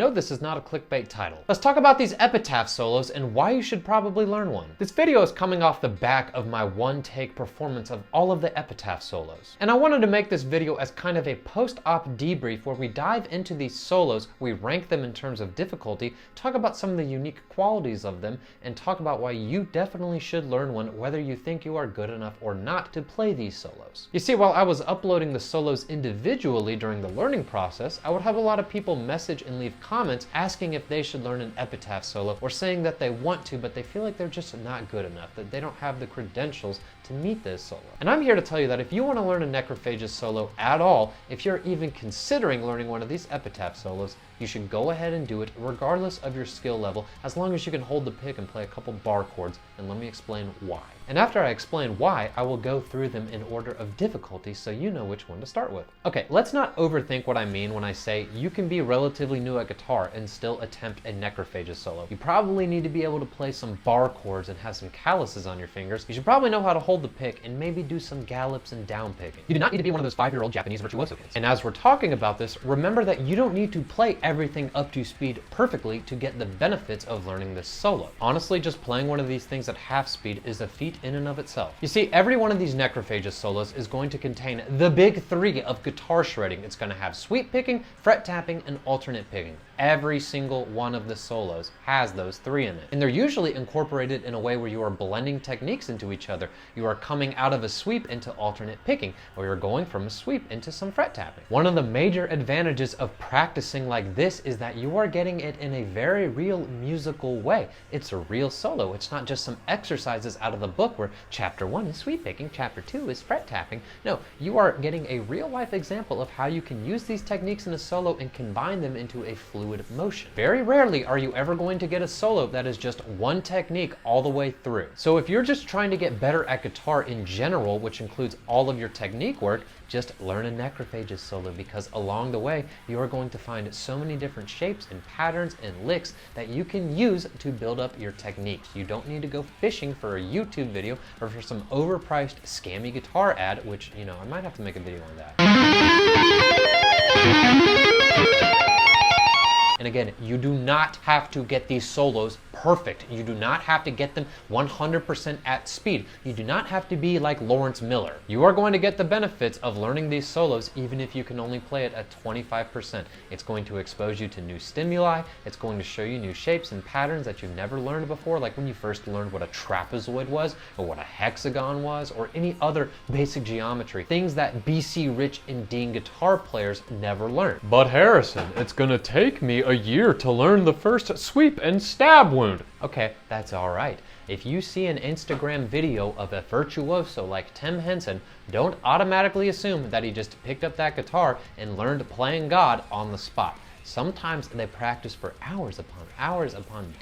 No, this is not a clickbait title. Let's talk about these Epitaph solos and why you should probably learn one. This video is coming off the back of my one-take performance of all of the Epitaph solos. And I wanted to make this video as kind of a post-op debrief where we dive into these solos, we rank them in terms of difficulty, talk about some of the unique qualities of them, and talk about why you definitely should learn one whether you think you are good enough or not to play these solos. You see, while I was uploading the solos individually during the learning process, I would have a lot of people message and leave comments asking if they should learn an Epitaph solo, or saying that they want to but they feel like they're just not good enough, that they don't have the credentials to meet this solo. And I'm here to tell you that if you want to learn a Necrophagist solo at all, if you're even considering learning one of these Epitaph solos, you should go ahead and do it regardless of your skill level, as long as you can hold the pick and play a couple bar chords, and let me explain why. And after I explain why, I will go through them in order of difficulty so you know which one to start with. Okay, let's not overthink what I mean when I say you can be relatively new at guitar and still attempt a Necrophagist solo. You probably need to be able to play some bar chords and have some calluses on your fingers. You should probably know how to hold the pick and maybe do some gallops and down picking. You do not need to be one of those 5-year-old Japanese virtuoso kids. And as we're talking about this, remember that you don't need to play everything up to speed perfectly to get the benefits of learning this solo. Honestly, just playing one of these things at half speed is a feat in and of itself. You see, every one of these Necrophagist solos is going to contain the big three of guitar shredding. It's going to have sweep picking, fret tapping, and alternate picking. Every single one of the solos has those three in it. And they're usually incorporated in a way where you are blending techniques into each other. You are coming out of a sweep into alternate picking, or you're going from a sweep into some fret tapping. One of the major advantages of practicing like this is that you are getting it in a very real musical way. It's a real solo. It's not just some exercises out of the book where chapter 1 is sweep picking, chapter 2 is fret tapping. No, you are getting a real life example of how you can use these techniques in a solo and combine them into a fluid motion. Very rarely are you ever going to get a solo that is just one technique all the way through. So if you're just trying to get better at guitar in general, which includes all of your technique work, just learn a Necrophagist solo, because along the way you are going to find so many different shapes and patterns and licks that you can use to build up your techniques. You don't need to go fishing for a YouTube video or for some overpriced scammy guitar ad, which, you know, I might have to make a video on that. And again, you do not have to get these solos perfect. You do not have to get them 100% at speed. You do not have to be like Lawrence Miller. You are going to get the benefits of learning these solos even if you can only play it at 25%. It's going to expose you to new stimuli. It's going to show you new shapes and patterns that you've never learned before, like when you first learned what a trapezoid was, or what a hexagon was, or any other basic geometry. Things that BC Rich and Dean guitar players never learned. But Harrison, it's gonna take me a year to learn the first sweep and stab wound. Okay, that's all right. If you see an Instagram video of a virtuoso like Tim Henson, don't automatically assume that he just picked up that guitar and learned playing God on the spot. Sometimes they practice for hours upon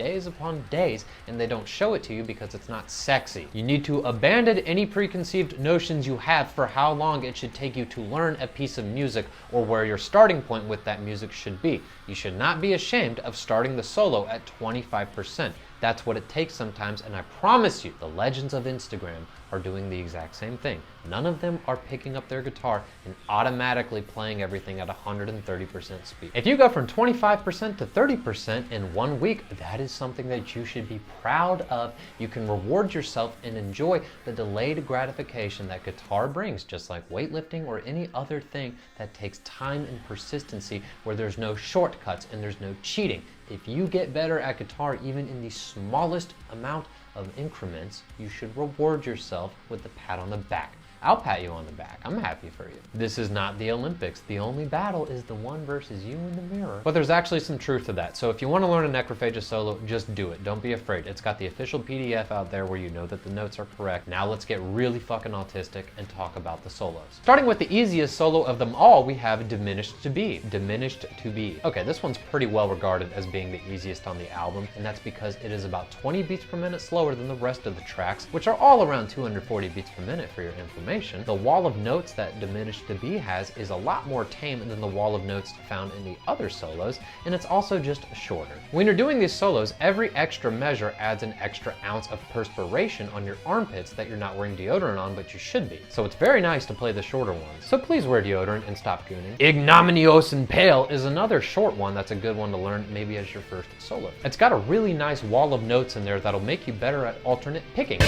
days, and they don't show it to you because it's not sexy. You need to abandon any preconceived notions you have for how long it should take you to learn a piece of music, or where your starting point with that music should be. You should not be ashamed of starting the solo at 25%. That's what it takes sometimes, and I promise you, the legends of Instagram are doing the exact same thing. None of them are picking up their guitar and automatically playing everything at 130% speed. If you go from 25% to 30% in 1 week, that is something that you should be proud of. You can reward yourself and enjoy the delayed gratification that guitar brings, just like weightlifting or any other thing that takes time and persistency, where there's no shortcuts and there's no cheating. If you get better at guitar, even in the smallest amount of increments, you should reward yourself with a pat on the back. I'll pat you on the back. I'm happy for you. This is not the Olympics. The only battle is the one versus you in the mirror. But there's actually some truth to that. So if you want to learn a Necrophagist solo, just do it. Don't be afraid. It's got the official PDF out there where you know that the notes are correct. Now let's get really fucking autistic and talk about the solos. Starting with the easiest solo of them all, we have Diminished to Be. Diminished to Be. Okay, this one's pretty well regarded as being the easiest on the album, and that's because it is about 20 beats per minute slower than the rest of the tracks, which are all around 240 beats per minute for your information. information, the wall of notes that Diminished has is a lot more tame than the wall of notes found in the other solos, and it's also just shorter. When you're doing these solos, every extra measure adds an extra ounce of perspiration on your armpits that you're not wearing deodorant on, but you should be. So it's very nice to play the shorter ones. So please wear deodorant and stop gooning. Ignominious and Pale is another short one that's a good one to learn maybe as your first solo. It's got a really nice wall of notes in there that'll make you better at alternate picking.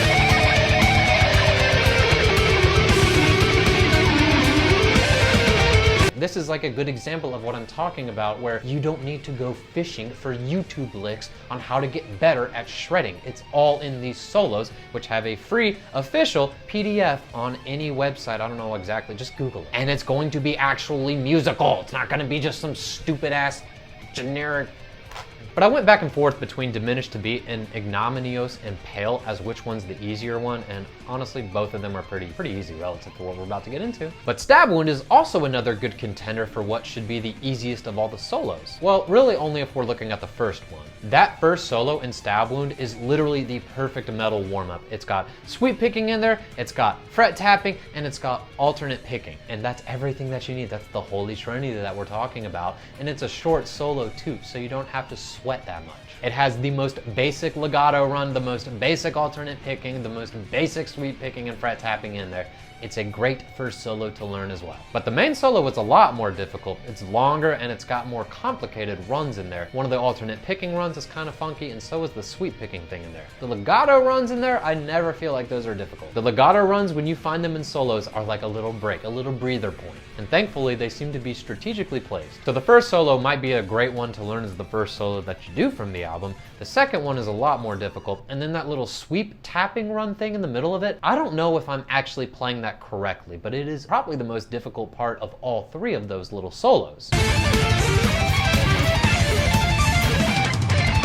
This is like a good example of what I'm talking about, where you don't need to go fishing for YouTube licks on how to get better at shredding. It's all in these solos, which have a free official PDF on any website. I don't know exactly, just Google it. And it's going to be actually musical. It's not gonna be just some stupid ass generic. But I went back and forth between Diminished and Ignominious and Pale as which one's the easier one, and honestly both of them are pretty easy relative to what we're about to get into. But Stab Wound is also another good contender for what should be the easiest of all the solos. Well, really only if we're looking at the first one. That first solo in Stab Wound is literally the perfect metal warm-up. It's got sweep picking in there, it's got fret tapping, and it's got alternate picking. And that's everything that you need. That's the holy trinity that we're talking about. And it's a short solo too, so you don't have to sweat that much. It has the most basic legato run, the most basic alternate picking, the most basic sweep picking and fret tapping in there. It's a great first solo to learn as well. But the main solo is a lot more difficult. It's longer and it's got more complicated runs in there. One of the alternate picking runs is kind of funky, and so is the sweep picking thing in there. The legato runs in there, I never feel like those are difficult. The legato runs, when you find them in solos, are like a little break, a little breather point. And thankfully, they seem to be strategically placed. So the first solo might be a great one to learn as the first solo that you do from the album. The second one is a lot more difficult, and then that little sweep tapping run thing in the middle of it, I don't know if I'm actually playing that correctly, but it is probably the most difficult part of all three of those little solos.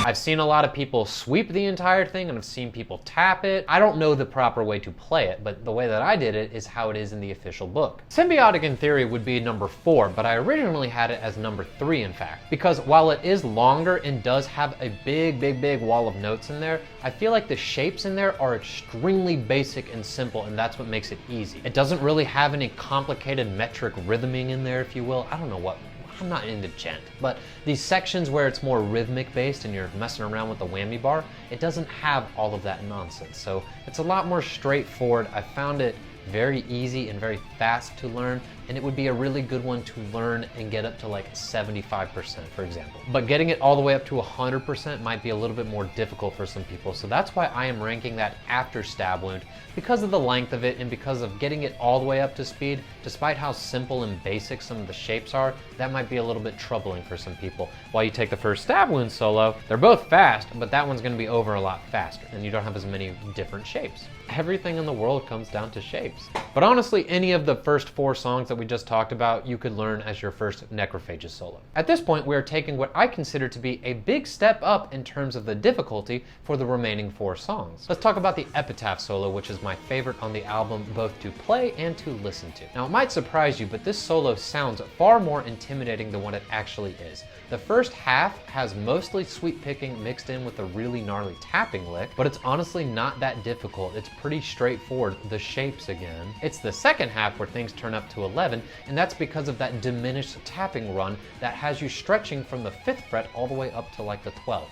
I've seen a lot of people sweep the entire thing, and I've seen people tap it. I don't know the proper way to play it, but the way that I did it is how it is in the official book. Symbiotic in theory would be number 4, but I originally had it as number 3 in fact, because while it is longer and does have a big wall of notes in there, I feel like the shapes in there are extremely basic and simple, and that's what makes it easy. It doesn't really have any complicated metric rhythming in there, if you will. I don't know what. I'm not into gent, but these sections where it's more rhythmic based and you're messing around with the whammy bar, it doesn't have all of that nonsense. So it's a lot more straightforward. I found it very easy and very fast to learn, and it would be a really good one to learn and get up to like 75%, for example. But getting it all the way up to 100% might be a little bit more difficult for some people, so that's why I am ranking that after Stab Wound, because of the length of it and because of getting it all the way up to speed. Despite how simple and basic some of the shapes are, that might be a little bit troubling for some people. While you take the first Stab Wound solo, they're both fast, but that one's gonna be over a lot faster, and you don't have as many different shapes. Everything in the world comes down to shapes. But honestly, any of the first 4 songs that we just talked about, you could learn as your first Necrophagist solo. At this point, we are taking what I consider to be a big step up in terms of the difficulty for the remaining 4 songs. Let's talk about the Epitaph solo, which is my favorite on the album, both to play and to listen to. Now, it might surprise you, but this solo sounds far more intimidating than what it actually is. The first half has mostly sweep picking mixed in with a really gnarly tapping lick, but it's honestly not that difficult. It's pretty straightforward. The shapes again. It's the second half where things turn up to 11, and that's because of that diminished tapping run that has you stretching from the 5th fret all the way up to like the 12th.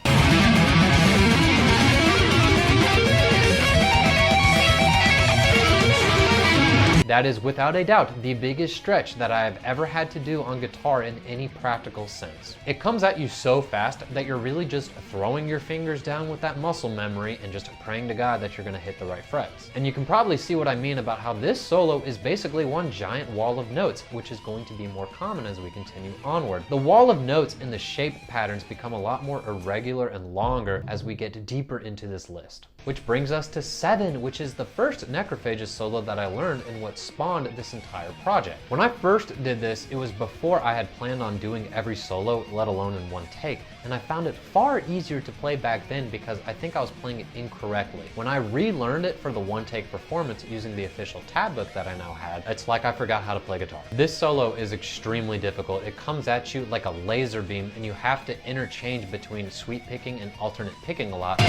That is without a doubt the biggest stretch that I have ever had to do on guitar in any practical sense. It comes at you so fast that you're really just throwing your fingers down with that muscle memory and just praying to God that you're gonna hit the right frets. And you can probably see what I mean about how this solo is basically one giant wall of notes, which is going to be more common as we continue onward. The wall of notes and the shape patterns become a lot more irregular and longer as we get deeper into this list. Which brings us to 7, which is the first Necrophagist solo that I learned and what spawned this entire project. When I first did this, it was before I had planned on doing every solo, let alone in one take, and I found it far easier to play back then because I think I was playing it incorrectly. When I relearned it for the one-take performance using the official tab book that I now had, it's like I forgot how to play guitar. This solo is extremely difficult. It comes at you like a laser beam, and you have to interchange between sweep picking and alternate picking a lot.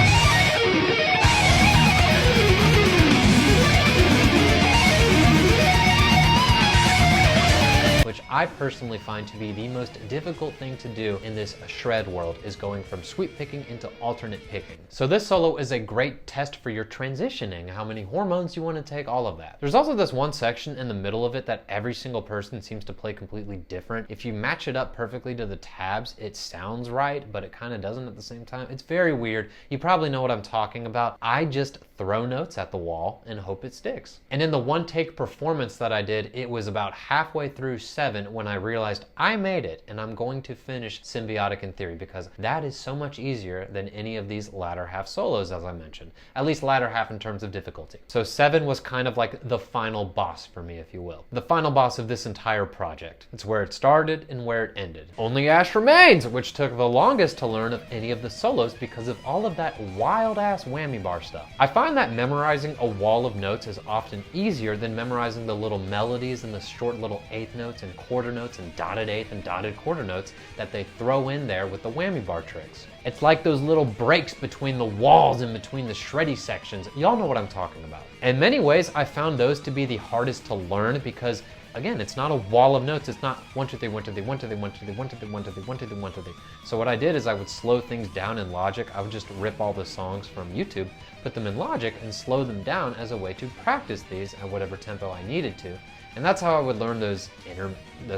I personally find to be the most difficult thing to do in this shred world is going from sweep picking into alternate picking. So this solo is a great test for your transitioning, how many hormones you want to take, all of that. There's also this one section in the middle of it that every single person seems to play completely different. If you match it up perfectly to the tabs, it sounds right, but it kind of doesn't at the same time. It's very weird. You probably know what I'm talking about. I just throw notes at the wall and hope it sticks. And in the one take performance that I did, it was about halfway through 7 when I realized I made it, and I'm going to finish Symbiotic in Theory because that is so much easier than any of these latter half solos, as I mentioned. At least latter half in terms of difficulty. So 7 was kind of like the final boss for me, if you will. The final boss of this entire project. It's where it started and where it ended. Only Ash Remains, which took the longest to learn of any of the solos because of all of that wild ass whammy bar stuff. I find that memorizing a wall of notes is often easier than memorizing the little melodies and the short little eighth notes and quarter notes and dotted eighth and dotted quarter notes that they throw in there with the whammy bar tricks. It's like those little breaks between the walls and between the shreddy sections. Y'all know what I'm talking about. In many ways, I found those to be the hardest to learn because again, it's not a wall of notes. It's not 1, 2, 3, 1, 2, 3, 1, 2, 3, 1, 2, 3, 1, 2, 3, 1, 2, 3, 1, 2, 3, 1, 2, 3. So what I did is I would slow things down in Logic. I would just rip all the songs from YouTube, put them in Logic, and slow them down as a way to practice these at whatever tempo I needed to. And that's how I would learn those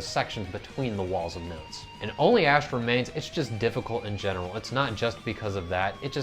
sections between the walls of notes. And Only Ash Remains, it's just difficult in general. It's not just because of that. It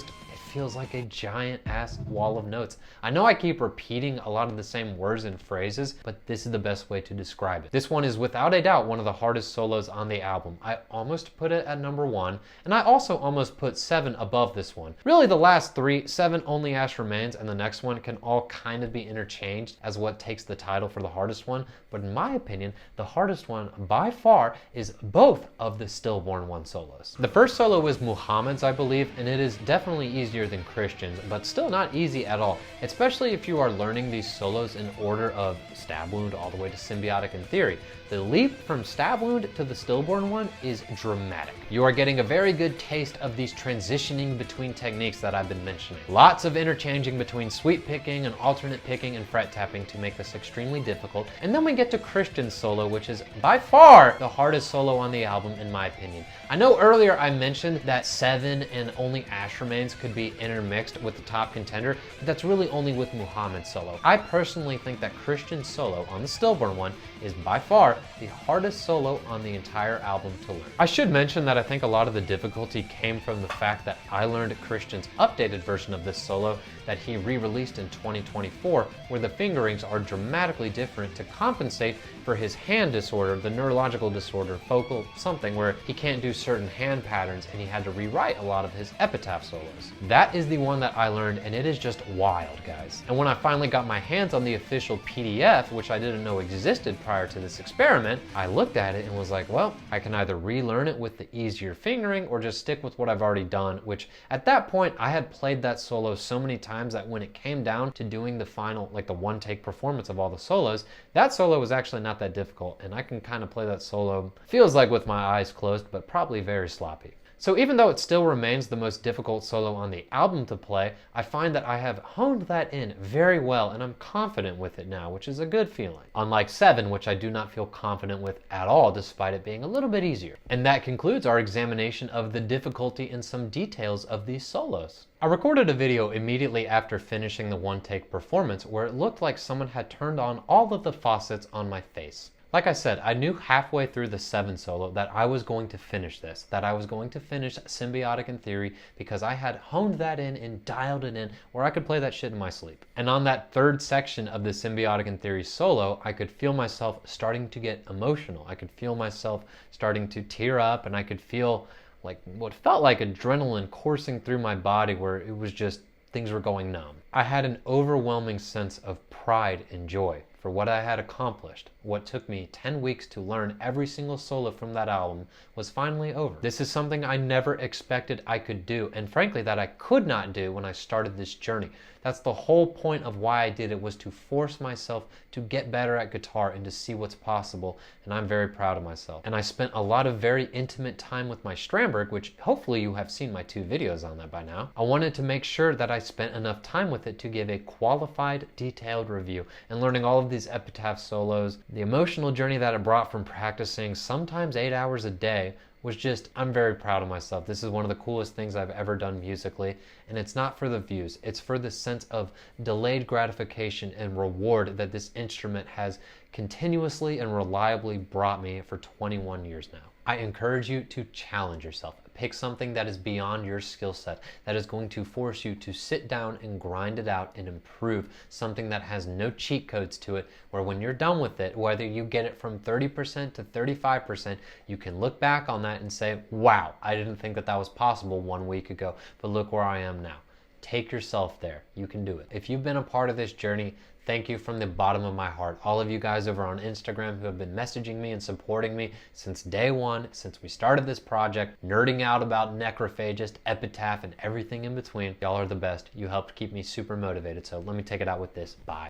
feels like a giant ass wall of notes. I know I keep repeating a lot of the same words and phrases, but this is the best way to describe it. This one is without a doubt one of the hardest solos on the album. I almost put it at number 1, and I also almost put 7 above this one. Really the last 3, 7 Only Ash Remains and the next one can all kind of be interchanged as what takes the title for the hardest one, but in my opinion, the hardest one by far is both of the Stillborn One solos. The first solo was Muhammad's, I believe, and it is definitely easier than Christian's, but still not easy at all, especially if you are learning these solos in order of Stab Wound all the way to Symbiotic in Theory. The leap from Stab Wound to the Stillborn One is dramatic. You are getting a very good taste of these transitioning between techniques that I've been mentioning. Lots of interchanging between sweep picking and alternate picking and fret tapping to make this extremely difficult. And then we get to Christian's solo, which is by far the hardest solo on the album in my opinion. I know earlier I mentioned that 7 and Only Ash Remains could be intermixed with the top contender, but that's really only with Muhammad's solo. I personally think that Christian's solo on the Stillborn One is by far the hardest solo on the entire album to learn. I should mention that I think a lot of the difficulty came from the fact that I learned Christian's updated version of this solo that he re-released in 2024, where the fingerings are dramatically different to compensate for his hand disorder, the neurological disorder, focal something, where he can't do certain hand patterns and he had to rewrite a lot of his Epitaph solos. That is the one that I learned, and it is just wild, guys. And when I finally got my hands on the official PDF, which I didn't know existed prior to this experiment, I looked at it and was like, well, I can either relearn it with the easier fingering or just stick with what I've already done, which at that point I had played that solo so many times that when it came down to doing the final, like the one take performance of all the solos, that solo was actually not that difficult, and I can kind of play that solo, feels like with my eyes closed, but probably very sloppy. So even though it still remains the most difficult solo on the album to play, I find that I have honed that in very well and I'm confident with it now, which is a good feeling. Unlike 7, which I do not feel confident with at all despite it being a little bit easier. And that concludes our examination of the difficulty and some details of these solos. I recorded a video immediately after finishing the one take performance where it looked like someone had turned on all of the faucets on my face. Like I said, I knew halfway through the 7 solo that I was going to finish this, that I was going to finish Symbiotic in Theory because I had honed that in and dialed it in where I could play that shit in my sleep. And on that third section of the Symbiotic in Theory solo, I could feel myself starting to get emotional. I could feel myself starting to tear up, and I could feel like what felt like adrenaline coursing through my body where it was just things were going numb. I had an overwhelming sense of pride and joy for what I had accomplished. What took me 10 weeks to learn every single solo from that album was finally over. This is something I never expected I could do, and frankly that I could not do when I started this journey. That's the whole point of why I did it, was to force myself to get better at guitar and to see what's possible, and I'm very proud of myself. And I spent a lot of very intimate time with my Strandberg, which hopefully you have seen my 2 videos on that by now. I wanted to make sure that I spent enough time with with it to give a qualified, detailed review. And learning all of these Epitaph solos, the emotional journey that it brought from practicing sometimes 8 hours a day was just, I'm very proud of myself. This is one of the coolest things I've ever done musically, and it's not for the views. It's for the sense of delayed gratification and reward that this instrument has continuously and reliably brought me for 21 years now. I encourage you to challenge yourself. Pick something that is beyond your skill set, that is going to force you to sit down and grind it out and improve, something that has no cheat codes to it, where when you're done with it, whether you get it from 30% to 35%, you can look back on that and say, wow, I didn't think that that was possible 1 week ago, but look where I am now. Take yourself there. You can do it. If you've been a part of this journey, thank you from the bottom of my heart. All of you guys over on Instagram who have been messaging me and supporting me since day one, since we started this project, nerding out about Necrophagist, Epitaph, and everything in between. Y'all are the best. You helped keep me super motivated. So let me take it out with this. Bye.